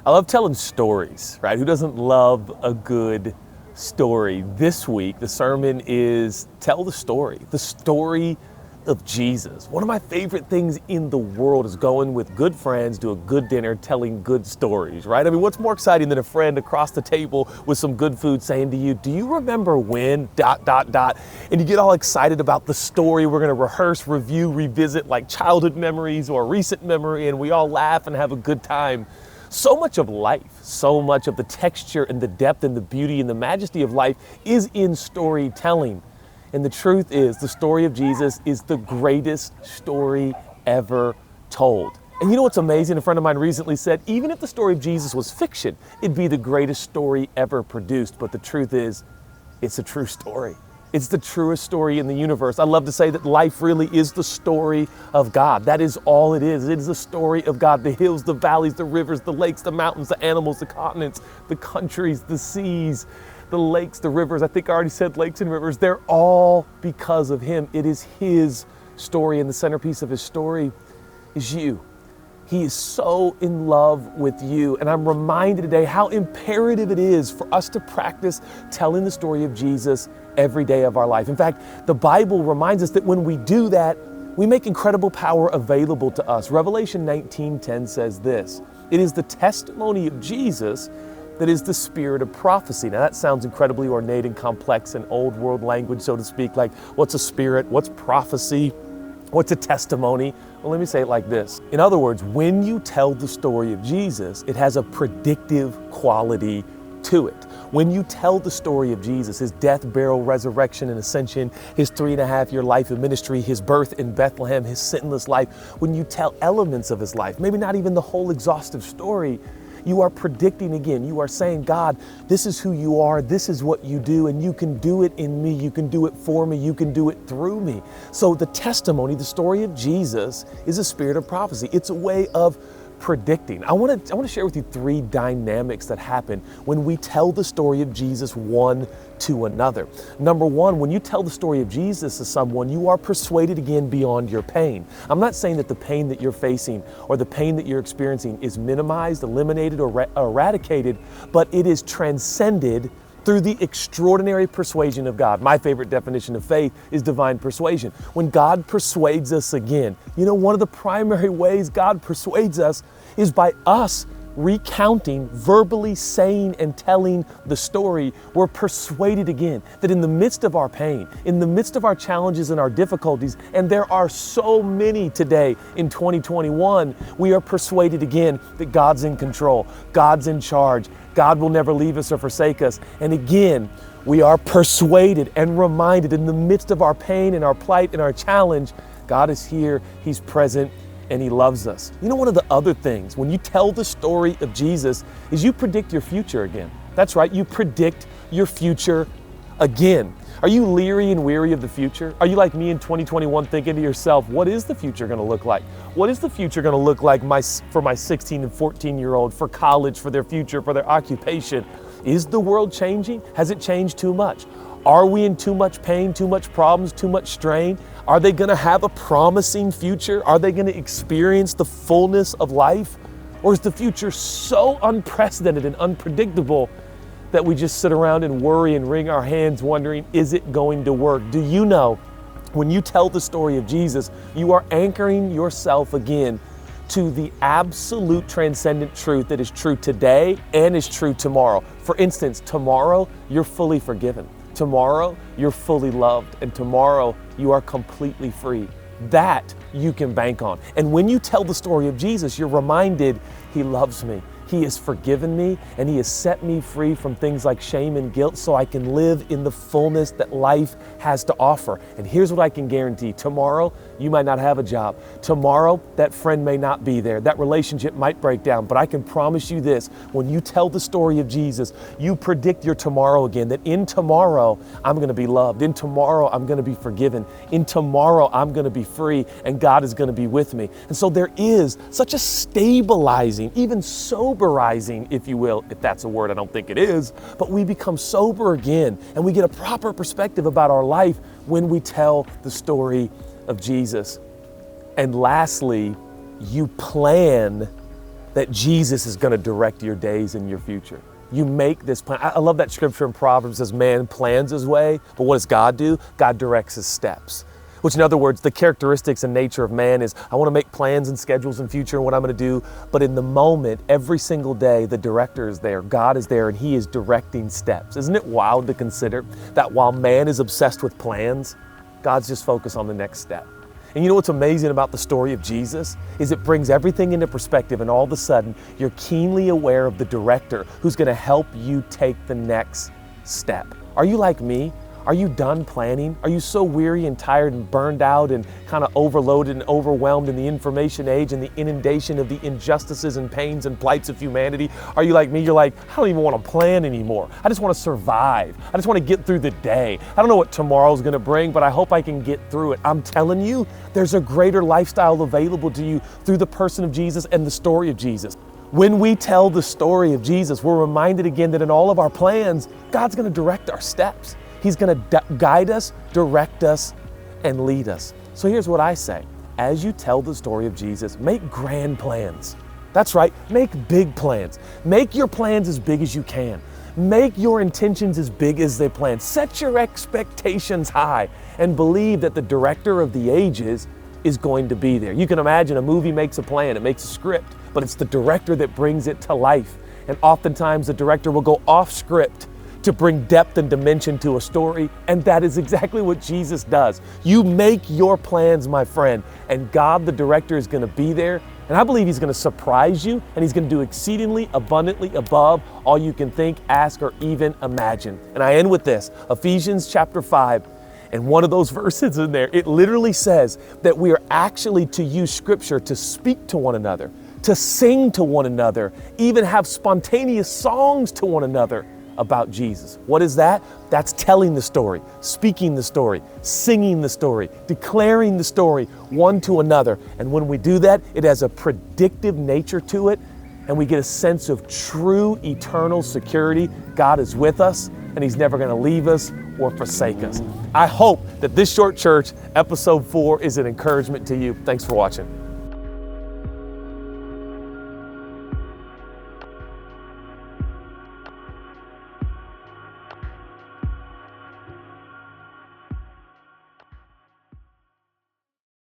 I love telling stories, right? Who doesn't love a good story? This week, the sermon is tell the story of Jesus. One of my favorite things in the world is going with good friends to a good dinner, telling good stories, right? I mean, what's more exciting than a friend across the table with some good food saying to you, do you remember when, ... And you get all excited about the story. We're gonna rehearse, review, revisit like childhood memories or recent memory, and we all laugh and have a good time. So much of life, so much of the texture and the depth and the beauty and the majesty of life is in storytelling. And the truth is, the story of Jesus is the greatest story ever told. And you know what's amazing? A friend of mine recently said, even if the story of Jesus was fiction, it'd be the greatest story ever produced. But the truth is, it's a true story. It's the truest story in the universe. I love to say that life really is the story of God. That is all it is. It is the story of God. The hills, the valleys, the rivers, the lakes, the mountains, the animals, the continents, the countries, the seas, the lakes, the rivers. I think I already said lakes and rivers. They're all because of Him. It is His story, and the centerpiece of His story is you. He is so in love with you. And I'm reminded today how imperative it is for us to practice telling the story of Jesus every day of our life. In fact, the Bible reminds us that when we do that, we make incredible power available to us. Revelation 19:10 says this: it is the testimony of Jesus that is the spirit of prophecy. Now that sounds incredibly ornate and complex and old world language, so to speak, like what's a spirit, what's prophecy, what's a testimony? Well, let me say it like this. In other words, when you tell the story of Jesus, it has a predictive quality to it. When you tell the story of Jesus, His death, burial, resurrection, and ascension, His 3.5-year life of ministry, His birth in Bethlehem, His sinless life, when you tell elements of His life, maybe not even the whole exhaustive story, you are predicting again. You are saying, God, this is who you are. This is what you do, and you can do it in me. You can do it for me. You can do it through me. So the testimony, the story of Jesus, is a spirit of prophecy. It's a way of predicting. I want to share with you 3 dynamics that happen when we tell the story of Jesus one to another. Number 1, when you tell the story of Jesus to someone, you are persuaded again beyond your pain. I'm not saying that the pain that you're facing or the pain that you're experiencing is minimized, eliminated, or eradicated, but it is transcended through the extraordinary persuasion of God. My favorite definition of faith is divine persuasion. When God persuades us again, you know, one of the primary ways God persuades us is by us recounting, verbally saying and telling the story. We're persuaded again that in the midst of our pain, in the midst of our challenges and our difficulties, and there are so many today in 2021, we are persuaded again that God's in control, God's in charge, God will never leave us or forsake us. And again, we are persuaded and reminded in the midst of our pain and our plight and our challenge, God is here, He's present, and He loves us. You know, one of the other things when you tell the story of Jesus is you predict your future again. That's right, you predict your future again. Are you leery and weary of the future? Are you like me in 2021 thinking to yourself, what is the future going to look like? What is the future going to look like for my 16 and 14-year-old, for college, for their future, for their occupation? Is the world changing? Has it changed too much? Are we in too much pain, too much problems, too much strain? Are they going to have a promising future? Are they going to experience the fullness of life? Or is the future so unprecedented and unpredictable that we just sit around and worry and wring our hands wondering, is it going to work? Do you know, when you tell the story of Jesus, you are anchoring yourself again to the absolute transcendent truth that is true today and is true tomorrow. For instance, tomorrow you're fully forgiven. Tomorrow you're fully loved, and tomorrow you are completely free. That you can bank on. And when you tell the story of Jesus, you're reminded He loves me. He has forgiven me, and He has set me free from things like shame and guilt so I can live in the fullness that life has to offer. And here's what I can guarantee. Tomorrow, you might not have a job. Tomorrow, that friend may not be there. That relationship might break down. But I can promise you this, when you tell the story of Jesus, you predict your tomorrow again, that in tomorrow, I'm going to be loved. In tomorrow, I'm going to be forgiven. In tomorrow, I'm going to be free, and God is going to be with me. And so there is such a stabilizing, even soberizing, if you will, if that's a word, I don't think it is, but we become sober again, and we get a proper perspective about our life when we tell the story of Jesus. And lastly, you plan that Jesus is going to direct your days and your future. You make this plan. I love that scripture in Proverbs says, man plans his way, but what does God do? God directs his steps. Which, in other words, the characteristics and nature of man is, I want to make plans and schedules in future and what I'm going to do, but in the moment, every single day, the director is there, God is there, and he is directing steps. Isn't it wild to consider that while man is obsessed with plans, God's just focused on the next step? And you know what's amazing about the story of Jesus is it brings everything into perspective, and all of a sudden, you're keenly aware of the director who's going to help you take the next step. Are you like me? Are you done planning? Are you so weary and tired and burned out and kind of overloaded and overwhelmed in the information age and the inundation of the injustices and pains and plights of humanity? Are you like me? You're like, I don't even want to plan anymore. I just want to survive. I just want to get through the day. I don't know what tomorrow's going to bring, but I hope I can get through it. I'm telling you, there's a greater lifestyle available to you through the person of Jesus and the story of Jesus. When we tell the story of Jesus, we're reminded again that in all of our plans, God's going to direct our steps. He's going to guide us, direct us, and lead us. So here's what I say. As you tell the story of Jesus, make grand plans. That's right, make big plans. Make your plans as big as you can. Make your intentions as big as they plan. Set your expectations high and believe that the director of the ages is going to be there. You can imagine a movie makes a plan, it makes a script, but it's the director that brings it to life. And oftentimes the director will go off script to bring depth and dimension to a story, and that is exactly what Jesus does. You make your plans, my friend, and God, the director, is going to be there, and I believe he's going to surprise you, and he's going to do exceedingly abundantly above all you can think, ask, or even imagine. And I end with this, Ephesians chapter 5, and one of those verses in there, it literally says that we are actually to use scripture to speak to one another, to sing to one another, even have spontaneous songs to one another about Jesus. What is that? That's telling the story, speaking the story, singing the story, declaring the story one to another. And when we do that, it has a predictive nature to it, and we get a sense of true eternal security. God is with us, and he's never going to leave us or forsake us. I hope that this short church, episode 4, is an encouragement to you. Thanks for watching.